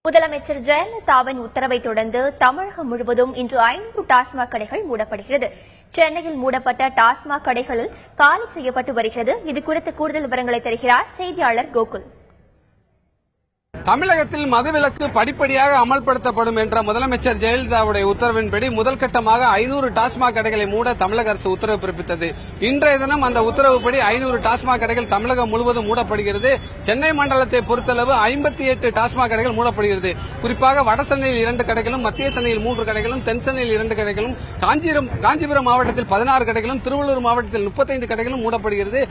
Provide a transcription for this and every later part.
முதலமைச்சர் ஜெயலலிதாவின் உத்தரவை தொடர்ந்து தமிழகம் முழுவதும் இன்று 500 டாஸ்மாக் கடைகள் மூடப்படுகிறது. சென்னையில் மூடப்பட்ட டாஸ்மாக் கடைகளில் காலி செய்யப்பட்டு வருகிறது. இதுகுறித்து கூடுதல் விவரங்களை தருகிறார் செய்தியாளர் கோகுல். தமிழகத்தில் மதுவிலக்கு படிப்படியாக அமல்படுத்தப்படும் என்ற முதலமைச்சர் ஜெயலலிதாவுடைய உத்தரவின்படி முதல் கட்டமாக 500 டாஸ்மாக் கடைகளை மூட தமிழக அரசு உத்தரவு பிறப்பித்தது. இன்றைய தினம் அந்த உத்தரவுப்படி 500 டாஸ்மாக் கடைகள் தமிழகம் முழுவதும் மூடப்படுகிறது. சென்னை மண்டலத்தை பொறுத்தளவு 58 டாஸ்மாக் கடைகள் மூடப்படுகிறது. குறிப்பாக வட சென்னையில் 2 கடைகளும், மத்திய சென்னையில் 3 கடைகளும், தென் சென்னையில் 2 கடைகளும், காஞ்சிபுரம் மாவட்டத்தில் 16 கடைகளும், திருவள்ளூர் மாவட்டத்தில் 35 கடைகளும் மூடப்படுகிறது.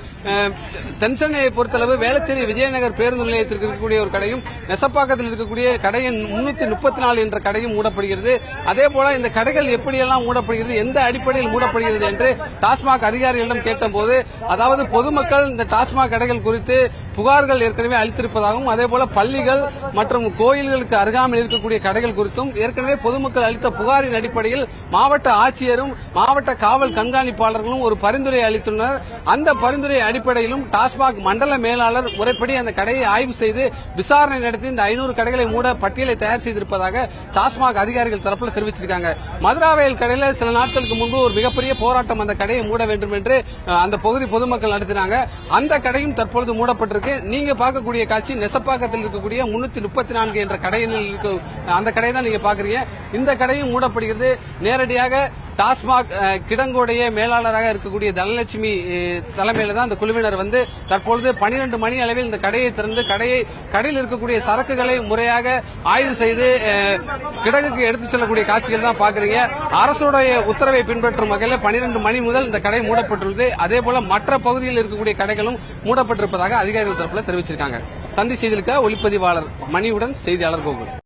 தென் சென்னையை பொறுத்தளவு வேளச்சேரி விஜயநகர் பேருந்து நிலையத்திற்கு இருக்கக்கூடிய ஒரு கடையும், நெசப்பாக்கத்தில் இருக்கக்கூடிய கடையின் 334 என்ற கடையும் மூடப்படுகிறது. அதேபோல இந்த கடைகள் எப்படியெல்லாம் மூடப்படுகிறது, எந்த அடிப்படையில் மூடப்படுகிறது என்று டாஸ்மாக் அதிகாரிகளிடம் கேட்டபோது, அதாவது பொதுமக்கள் இந்த டாஸ்மாக் கடைகள் குறித்து புகார்கள் ஏற்கனவே அளித்திருப்பதாகவும், அதேபோல பள்ளிகள் மற்றும் கோயில்களுக்கு அருகாமல் இருக்கக்கூடிய கடைகள் குறித்தும் ஏற்கனவே பொதுமக்கள் அளித்த புகாரின் அடிப்படையில் மாவட்ட ஆட்சியரும் மாவட்ட காவல் கண்காணிப்பாளர்களும் ஒரு பரிந்துரை அளித்துள்ளனர். அந்த பரிந்துரை அடிப்படையிலும் டாஸ்மாக் மண்டல மேலாளர் முறைப்படி அந்த கடையை ஆய்வு செய்து விசாரணை நடத்தி இந்த 500 கடைகளை மூட பட்டியலை தயார் செய்திருப்பதாக டாஸ்மாக் அதிகாரிகள் தரப்பில் தெரிவிச்சிருக்காங்க. மதுராவயல் கடையில் சில நாட்களுக்கு முன்பு ஒரு மிகப்பெரிய போராட்டம் அந்த கடையை மூட வேண்டும் என்று அந்த பகுதி பொதுமக்கள் நடத்தினாங்க. அந்த கடையும் தற்பொழுது மூடப்பட்டிருக்கு. நீங்க பார்க்கக்கூடிய காட்சி நெசப்பாக்கத்தில் இருக்கக்கூடிய 334 என்ற கடையில் அந்த கடையை தான் நீங்க பாக்குறீங்க. இந்த கடையும் மூடப்படுகிறது. நேரடியாக டாஸ்மாக் கிடங்குடைய மேலாளராக இருக்கக்கூடிய தனலட்சுமி தலைமையில தான் அந்த குழுவினர் வந்து தற்பொழுது 12 மணி அளவில் இந்த கடையை திறந்து கடையில் இருக்கக்கூடிய சரக்குகளை முறையாக ஆய்வு செய்து கிடங்குக்கு எடுத்துச் செல்லக்கூடிய காட்சிகள் தான் பாக்குறீங்க. அரசுடைய உத்தரவை பின்பற்றும் வகையில் 12 மணி முதல் இந்த கடை மூடப்பட்டுள்ளது. அதேபோல மற்ற பகுதியில் இருக்கக்கூடிய கடைகளும் மூடப்பட்டிருப்பதாக அதிகாரிகள் தரப்பில் தெரிவிச்சிருக்காங்க. தந்தி செய்திகளுக்காக ஒளிப்பதிவாளர் மணியுடன் செய்தியாளர் கோகுல்.